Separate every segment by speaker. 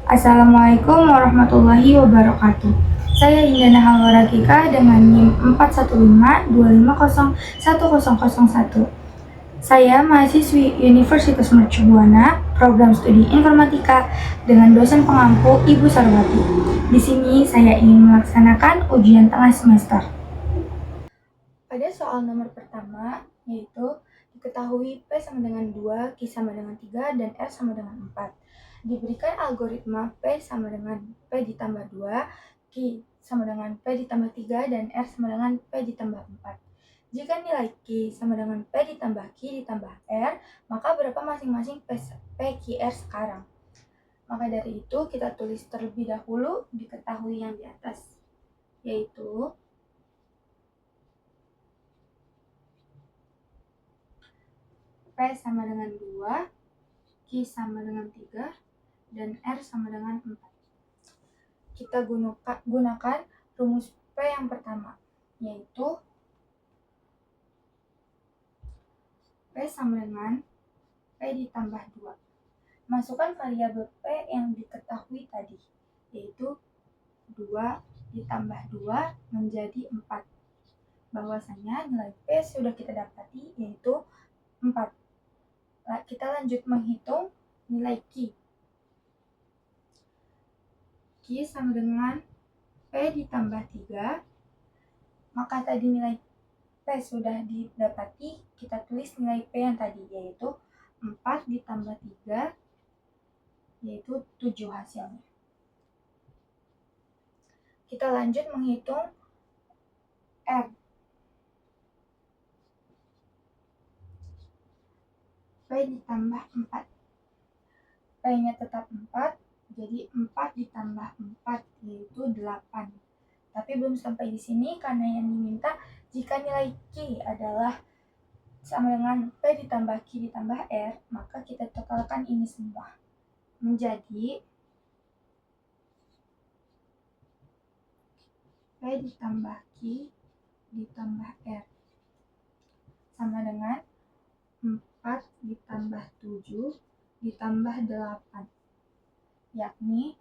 Speaker 1: Assalamualaikum warahmatullahi wabarakatuh. Saya Indana Halwarakika dengan NIM 41525010001. Saya mahasiswi Universitas Mercubuana, program studi informatika dengan dosen pengampu Ibu Sarwati. Di sini saya ingin melaksanakan ujian tengah semester. Pada soal nomor pertama, yaitu diketahui P sama dengan 2, Q sama dengan 3, dan R sama dengan 4. Diberikan algoritma P sama dengan P ditambah 2, Q sama dengan P ditambah 3, dan R sama dengan P ditambah 4. Jika nilai Q sama dengan P ditambah Q ditambah R, maka berapa masing-masing P, Q, R sekarang? Maka dari itu kita tulis terlebih dahulu diketahui yang di atas, yaitu P sama dengan 2, Q sama dengan 3, dan R sama dengan 4. Kita gunakan rumus P yang pertama, yaitu P sama dengan P ditambah 2. Masukkan variabel P yang diketahui tadi, yaitu 2 ditambah 2 menjadi 4. Bahwasanya nilai P sudah kita dapati, yaitu 4. Kita lanjut menghitung nilai Q. Q sama dengan P ditambah 3, maka tadi nilai P sudah didapati, kita tulis nilai P yang tadi, yaitu 4 ditambah 3, yaitu 7 hasilnya. Kita lanjut menghitung R. P ditambah 4. P-nya tetap 4, jadi 4 ditambah 4, yaitu 8. Tapi belum sampai di sini karena yang diminta jika nilai Q adalah sama dengan P ditambah Q ditambah R, maka kita totalkan ini semua menjadi P ditambah Q ditambah R sama dengan 4 ditambah 7 ditambah 8, yakni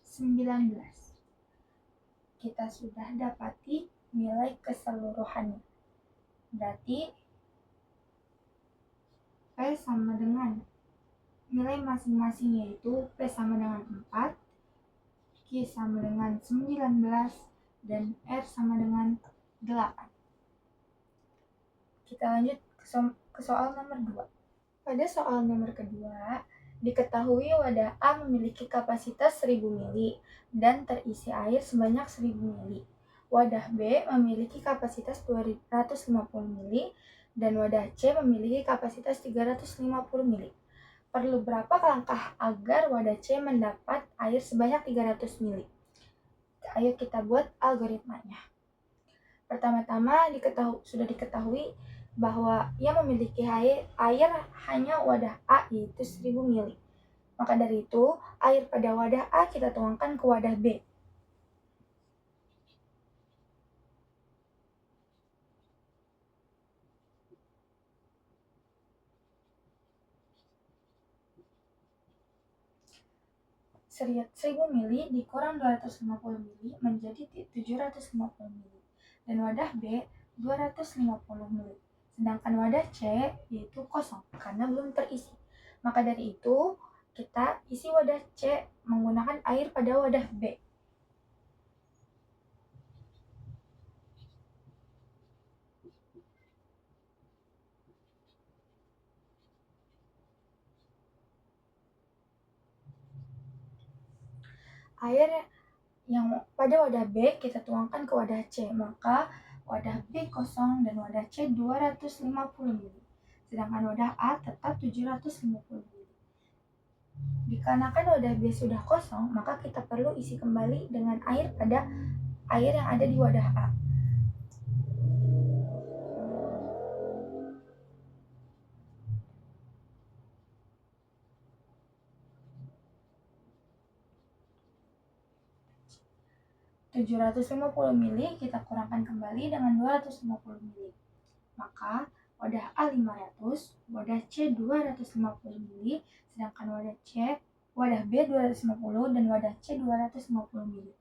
Speaker 1: 19. Kita sudah dapati nilai keseluruhannya. Berarti P sama dengan nilai masing-masing, yaitu P sama dengan 4, Q sama dengan 19, dan R sama dengan 8. Kita lanjut ke soal nomor 2. Pada soal nomor kedua, diketahui wadah A memiliki kapasitas 1000 mili dan terisi air sebanyak 1000 mili. Wadah B memiliki kapasitas 250 mili dan wadah C memiliki kapasitas 350 mili. Perlu berapa langkah agar wadah C mendapat air sebanyak 300 mili? Ayo kita buat algoritmanya. Pertama-tama sudah diketahui bahwa yang memiliki air hanya wadah A, yaitu 1000 mili. Maka dari itu, air pada wadah A kita tuangkan ke wadah B. Seriat 1000 mili dikurang 250 mili menjadi 750 mili. Dan wadah B 250 mili. Sedangkan wadah C yaitu kosong karena belum terisi. Maka dari itu, kita isi wadah C menggunakan air pada wadah B. Air yang pada wadah B kita tuangkan ke wadah C, maka wadah B kosong dan wadah C 250 mili. Sedangkan wadah A tetap 750 mili. Dikarenakan wadah B sudah kosong, maka kita perlu isi kembali dengan air pada air yang ada di wadah A. (750 mili kita kurangkan kembali dengan 250 mili. Maka wadah A 500, wadah C 250 mili, sedangkan wadah C wadah B 250 dan wadah C 250 ml.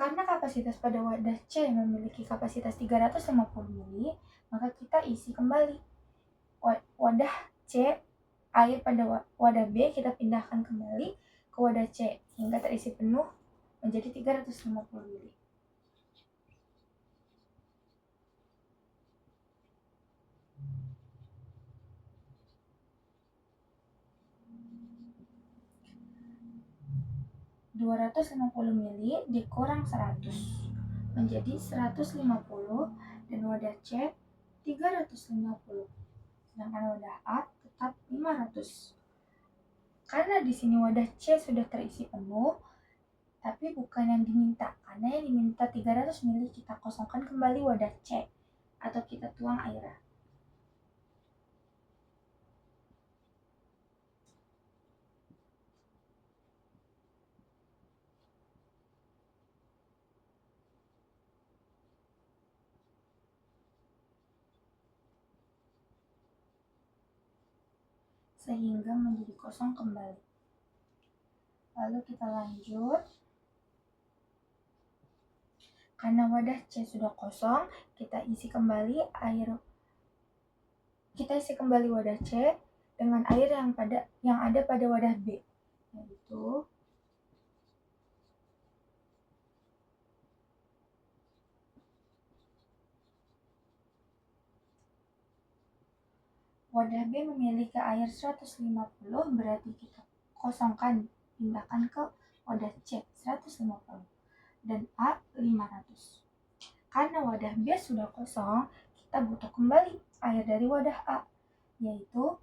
Speaker 1: Karena kapasitas pada wadah C memiliki kapasitas 350 ml, maka kita isi kembali wadah C, air pada wadah B kita pindahkan kembali ke wadah C hingga terisi penuh menjadi 350 ml. ...250 ml dikurang 100 menjadi 150 dan wadah C 350. Sedangkan wadah A tetap 500. Karena di sini wadah C sudah terisi penuh, tapi bukan yang diminta. Karena yang diminta 300 ml kita kosongkan kembali wadah C atau kita tuang airnya. Sehingga menjadi kosong kembali. Lalu kita lanjut. Karena wadah C sudah kosong, kita isi kembali wadah C dengan air yang ada pada wadah B, yaitu wadah B memiliki air 150, berarti kita pindahkan ke wadah C 150 dan A 500. Karena wadah B sudah kosong, kita butuh kembali air dari wadah A, yaitu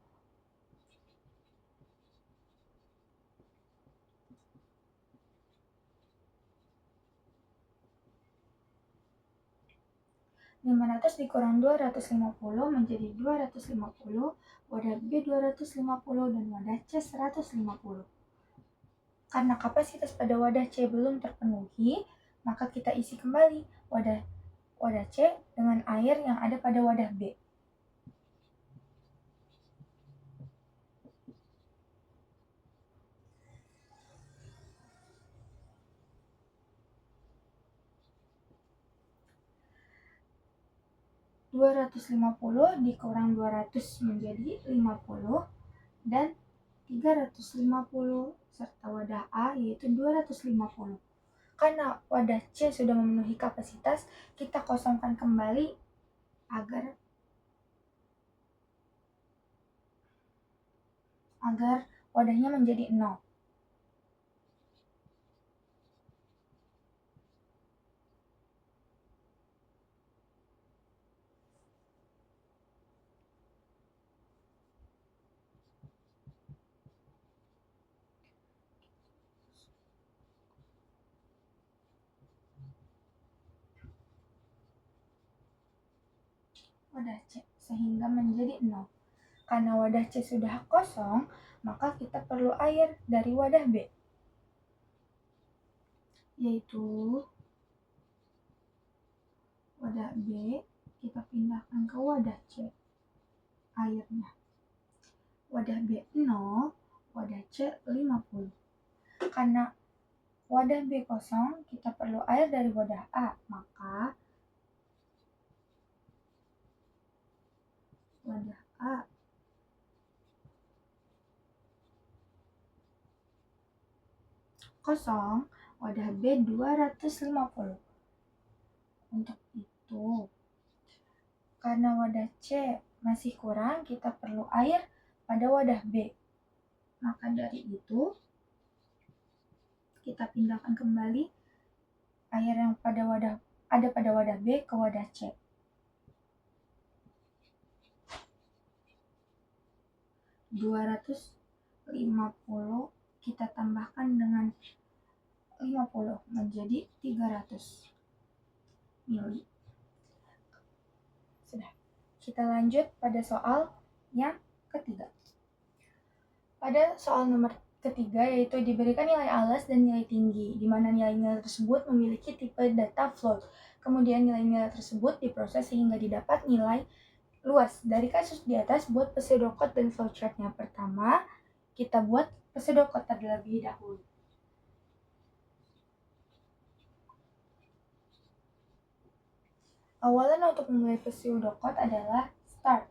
Speaker 1: ...500 dikurang 250 menjadi 250, wadah B 250 dan wadah C 150. Karena kapasitas pada wadah C belum terpenuhi, maka kita isi kembali wadah C dengan air yang ada pada wadah B. ...250 dikurang 200 menjadi 50 dan 350 serta wadah A yaitu 250. Karena wadah C sudah memenuhi kapasitas, kita kosongkan kembali agar wadahnya menjadi 0. Wadah C sehingga menjadi 0. Karena wadah C sudah kosong, maka kita perlu air dari wadah B, yaitu wadah B kita pindahkan ke wadah C airnya. Wadah B 0, wadah C 50. Karena wadah B kosong, kita perlu air dari wadah A, maka wadah A kosong, wadah B 250. Untuk itu, karena wadah C masih kurang, kita perlu air pada wadah B. Maka dari itu, kita pindahkan kembali air yang ada pada wadah B ke wadah C. ...250 kita tambahkan dengan 50 menjadi 300 ml. Sudah. Kita lanjut pada soal yang ketiga. Pada soal nomor ketiga, yaitu diberikan nilai alas dan nilai tinggi, di mana nilai-nilai tersebut memiliki tipe data float. Kemudian nilai-nilai tersebut diproses sehingga didapat nilai luas. Dari kasus di atas, buat pseudocode dan flowchart-nya. Pertama, Kita buat pseudocode terlebih dahulu. Awalan untuk memulai pseudocode adalah start.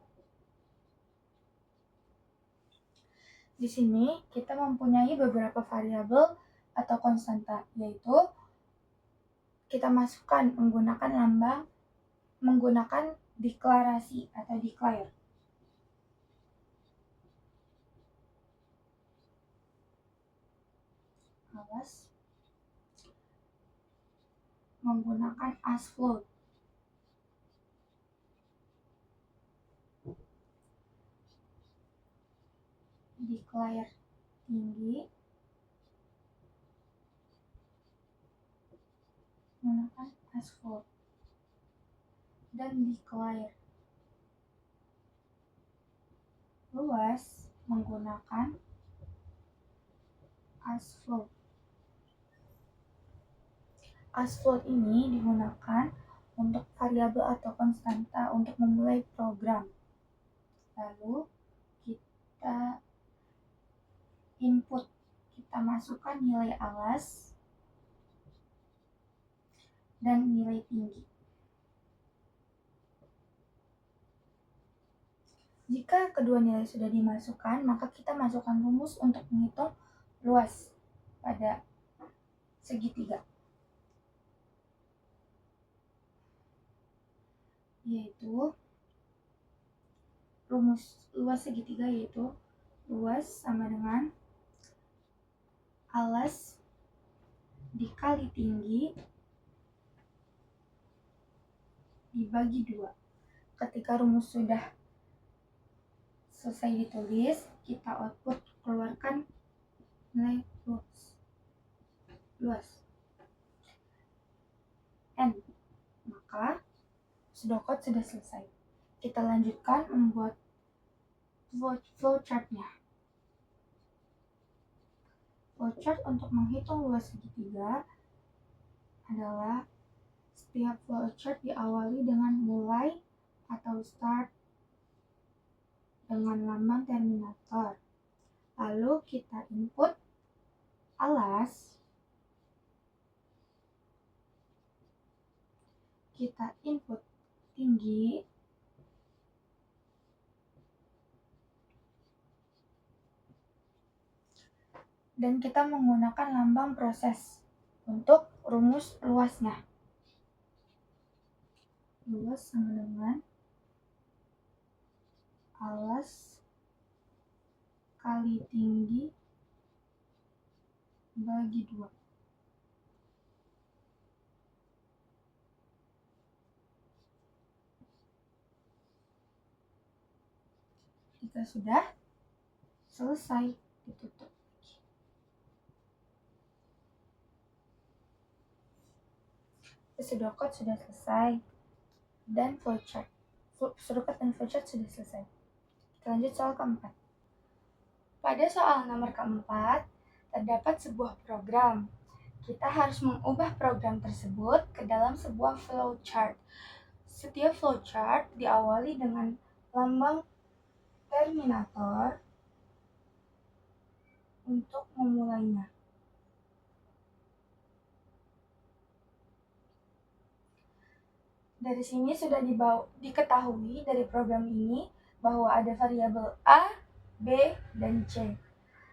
Speaker 1: Di sini kita mempunyai beberapa variabel atau konstanta, yaitu kita masukkan menggunakan deklarasi atau declare. Awas menggunakan as float. Declare tinggi menggunakan as float dan declare luas menggunakan as float. As float ini digunakan untuk variabel atau konstanta untuk memulai program. Lalu kita input, kita masukkan nilai alas dan nilai tinggi. Jika kedua nilai sudah dimasukkan, maka kita masukkan rumus untuk menghitung luas pada segitiga, yaitu rumus luas segitiga yaitu luas sama dengan alas dikali tinggi dibagi 2. Ketika rumus sudah selesai ditulis, kita output keluarkan nilai luas n. Maka pseudocode sudah selesai. Kita lanjutkan membuat flowchart-nya. Flowchart untuk menghitung luas segitiga adalah setiap flowchart diawali dengan mulai atau start dengan lambang terminator. Lalu kita input alas, kita input tinggi, dan kita menggunakan lambang proses untuk rumus luasnya. Luas sama dengan alas kali tinggi bagi 2. Jika sudah selesai, ditutup. Pseudocode sudah selesai dan pseudocode dan flowchart sudah selesai. Kita lanjut soal keempat. Pada soal nomor keempat, terdapat sebuah program. Kita harus mengubah program tersebut ke dalam sebuah flowchart. Setiap flowchart diawali dengan lambang terminator untuk memulainya. Dari sini sudah diketahui dari program ini bahwa ada variabel A, B, dan C.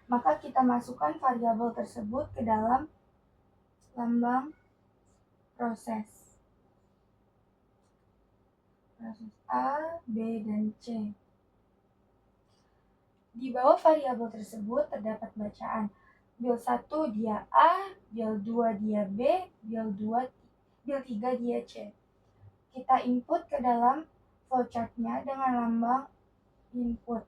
Speaker 1: Maka kita masukkan variabel tersebut ke dalam lambang proses. Proses A, B, dan C. Di bawah variabel tersebut terdapat bacaan. Build 1 dia A, build 2 dia B, build 3 dia C. Kita input ke dalam flowchart-nya dengan lambang input.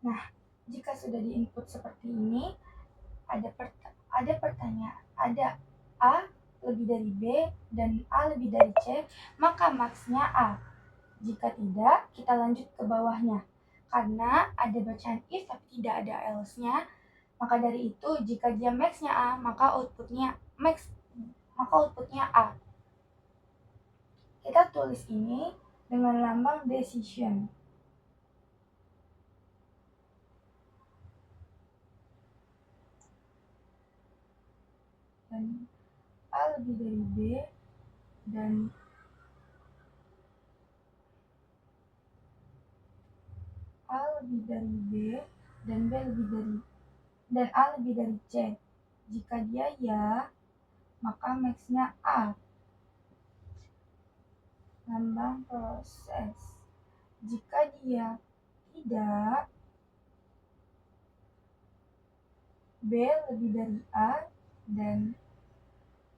Speaker 1: Nah, jika sudah diinput seperti ini, ada pertanyaan, ada A, lebih dari B dan A lebih dari C, maka maksnya A. Jika tidak, kita lanjut ke bawahnya. Karena ada bacaan if tapi tidak ada else-nya, maka dari itu jika dia max-nya A, maka outputnya A. Kita tulis ini dengan lambang decision. Dan A lebih dari B dan A lebih dari B dan A lebih dari C. Jika dia ya, maka max-nya A. Lambang proses. Jika dia tidak, B lebih dari A dan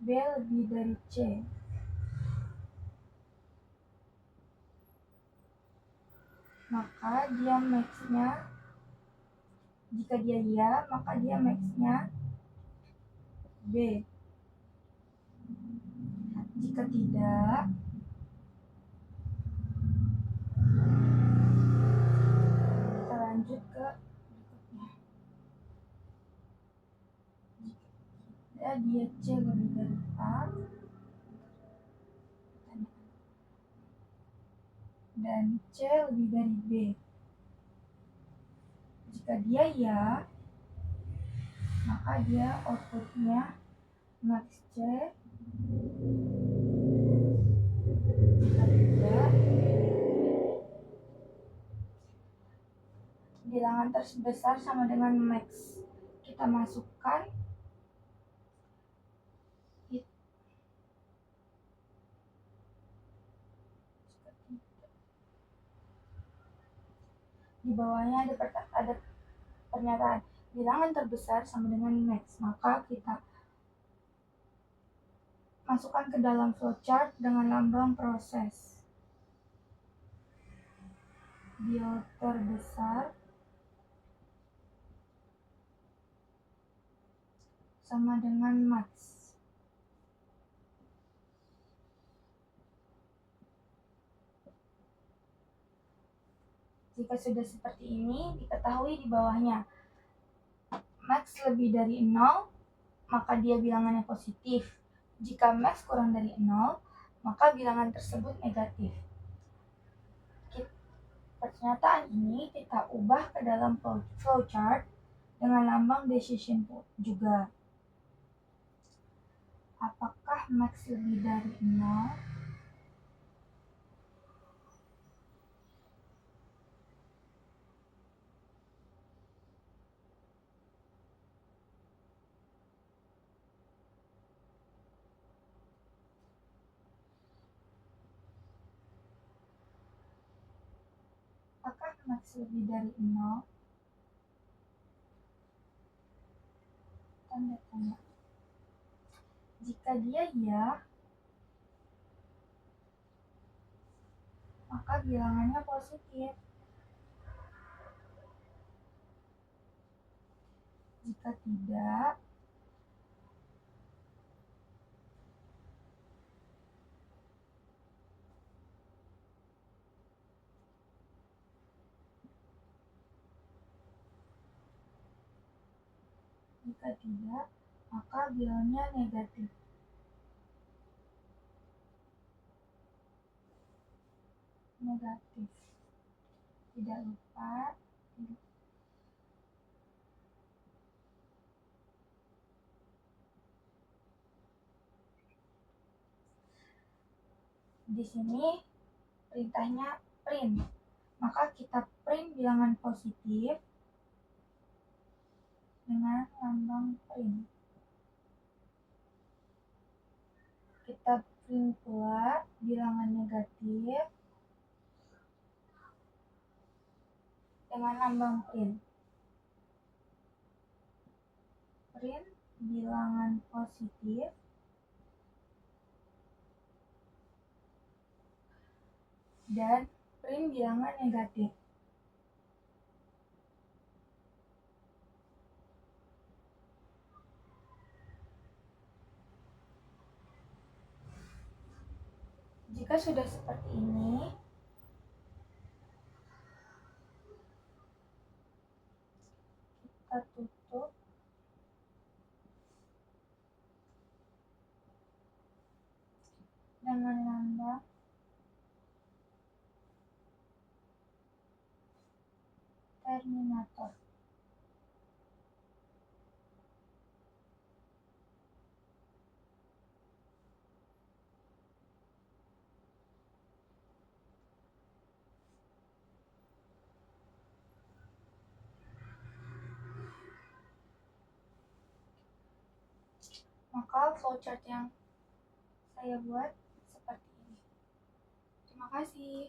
Speaker 1: B lebih dari C. Maka dia max-nya, jika dia ya, maka dia max-nya B. Jika tidak, kita lanjut ke berikutnya. Jika dia C lebih dari A dan C lebih dari B. Jika dia ya, maka dia outputnya max C. Jika tidak, bilangan terbesar sama dengan max. Kita masukkan di bawahnya ada pernyataan bilangan terbesar sama dengan max, maka kita masukkan ke dalam flowchart dengan lambang proses. Bil terbesar sama dengan max. Jika sudah seperti ini, diketahui di bawahnya max lebih dari 0, maka dia bilangannya positif. Jika max kurang dari 0, maka bilangan tersebut negatif. Pernyataan ini kita ubah ke dalam flowchart dengan lambang decision juga. Apakah max lebih dari 0? Apakah max lebih dari 0? Tanda tanya. Jika dia ya, maka bilangannya positif. Jika tidak, maka bilangnya negatif. Tidak lupa di sini perintahnya print, maka kita print bilangan positif dengan lambang print. Kita print pula bilangan negatif dengan lambang print. Print bilangan positif dan print bilangan negatif. Jika sudah seperti ini, kita tutup dengan lambang terminator. Maka flowchart yang saya buat seperti ini. Terima kasih.